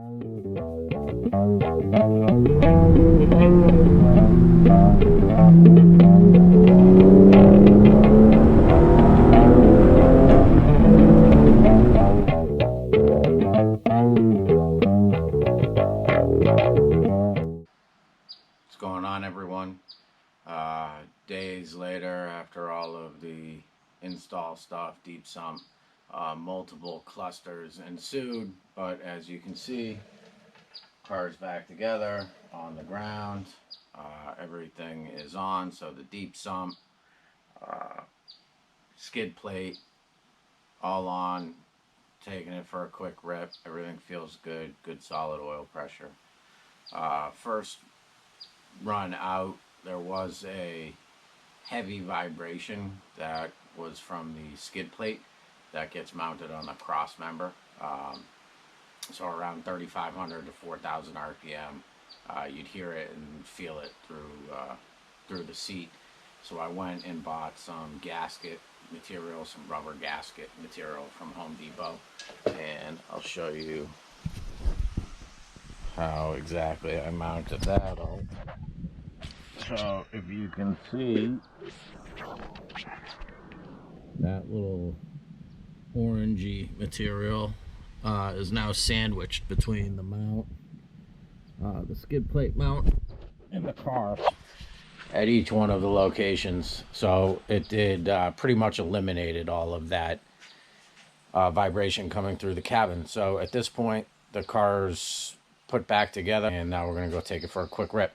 What's going on, everyone? Days later, after all of the install stuff, deep sump, multiple clusters ensued, but as you can see, car's back together on the ground. Everything is on, so the deep sump, skid plate, all on. Taking it for a quick rip. Everything feels good. Good solid oil pressure. First run out, there was a heavy vibration that was from the skid plate that gets mounted on the cross member. So around 3,500 to 4,000 RPM, you'd hear it and feel it through the seat. So I went and bought some gasket material, some rubber gasket material from Home Depot, and I'll show you how exactly I mounted that on. So if you can see, that little orangey material is now sandwiched between the mount, the skid plate mount, and the car at each one of the locations. So it did pretty much eliminated all of that vibration coming through the cabin. So at this point, the car's put back together, and now we're going to go take it for a quick rip.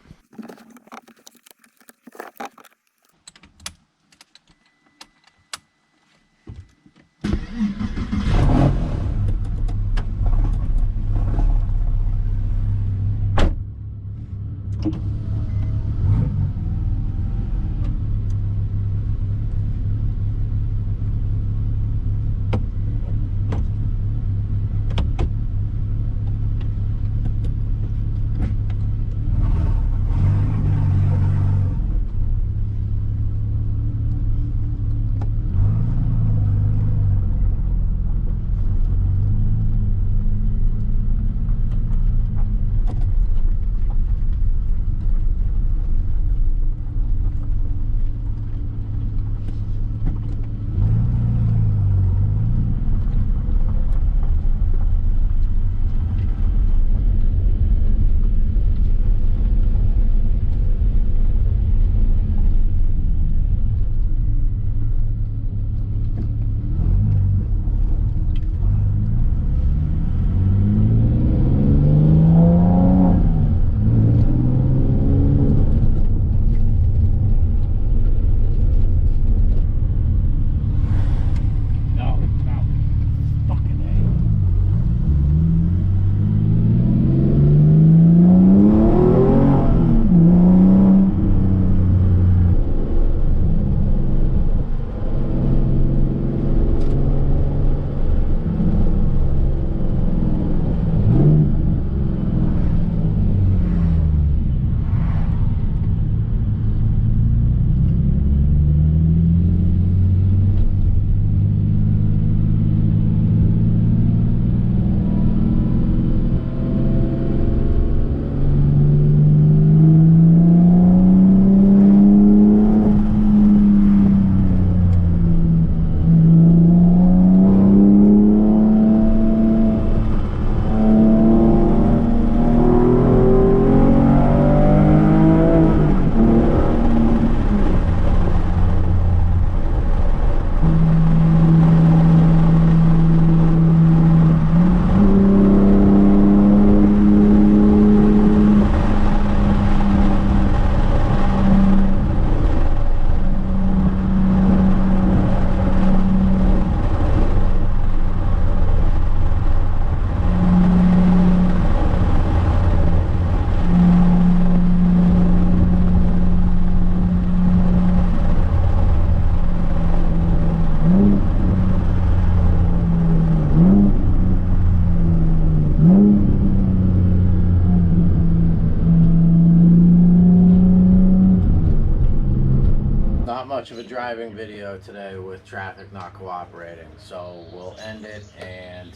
Much of a driving video today with traffic not cooperating, so we'll end it and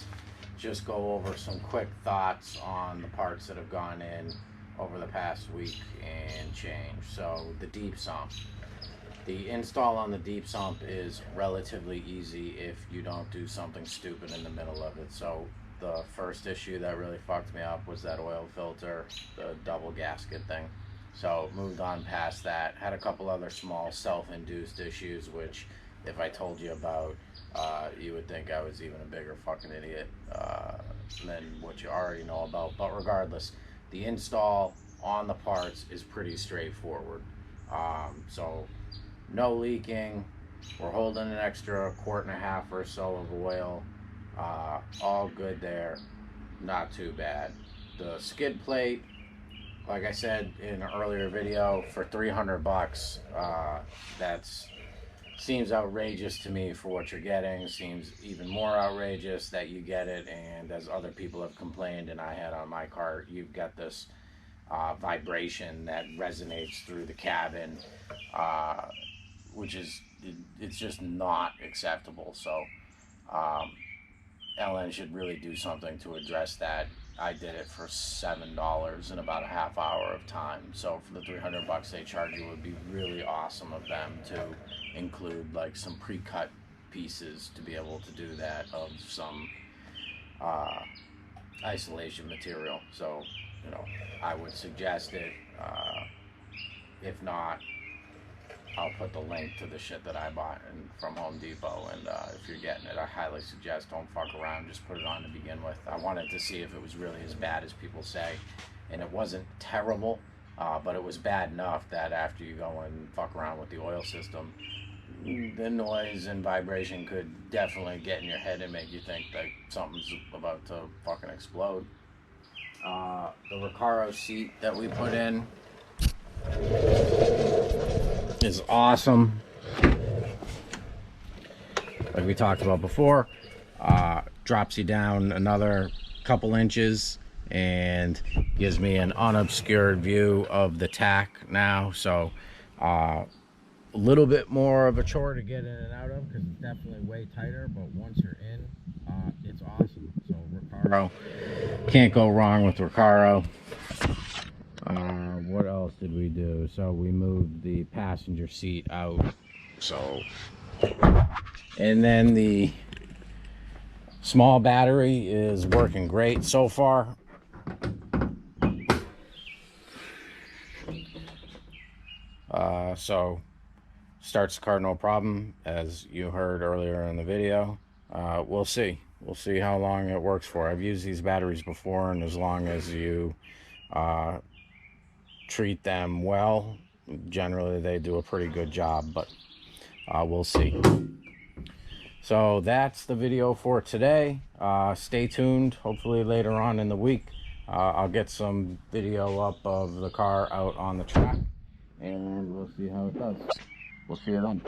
just go over some quick thoughts on the parts that have gone in over the past week and change. So the deep sump. The install on the deep sump is relatively easy if you don't do something stupid in the middle of it. So the first issue that really fucked me up was that oil filter, the double gasket thing. So moved on past that. Had a couple other small self-induced issues, which if I told you about, you would think I was even a bigger fucking idiot than what you already know about. But regardless, the install on the parts is pretty straightforward. So no leaking. We're holding an extra 1.5 quarts or so of oil. All good there. Not too bad. The skid plate, like I said in an earlier video, for $300, that's seems outrageous to me for what you're getting. Seems even more outrageous that you get it, and as other people have complained, and I had on my cart, you've got this vibration that resonates through the cabin, which is, it's just not acceptable. So LN should really do something to address that. I did it for $7 in about a half hour of time. So for the $300 they charge you, it would be really awesome of them to include like some pre-cut pieces to be able to do that, of some isolation material. So, you know, I would suggest it. If not, I'll put the link to the shit that I bought from Home Depot, and if you're getting it, I highly suggest don't fuck around, just put it on to begin with. I wanted to see if it was really as bad as people say, and it wasn't terrible, but it was bad enough that after you go and fuck around with the oil system, the noise and vibration could definitely get in your head and make you think that something's about to fucking explode. The Recaro seat that we put in is awesome. Like we talked about before, drops you down another couple inches and gives me an unobscured view of the tack now. So a little bit more of a chore to get in and out of, because it's definitely way tighter, but once you're in, it's awesome. So Recaro, can't go wrong with Recaro. What else did we do? So we moved the passenger seat out. So, and then the small battery is working great so far. So starts the car no problem, as you heard earlier in the video. We'll see how long it works for. I've used these batteries before, and as long as you treat them well, generally they do a pretty good job, but we'll see. So that's the video for today. Stay tuned. Hopefully later on in the week I'll get some video up of the car out on the track, and we'll see how it does. We'll see you then.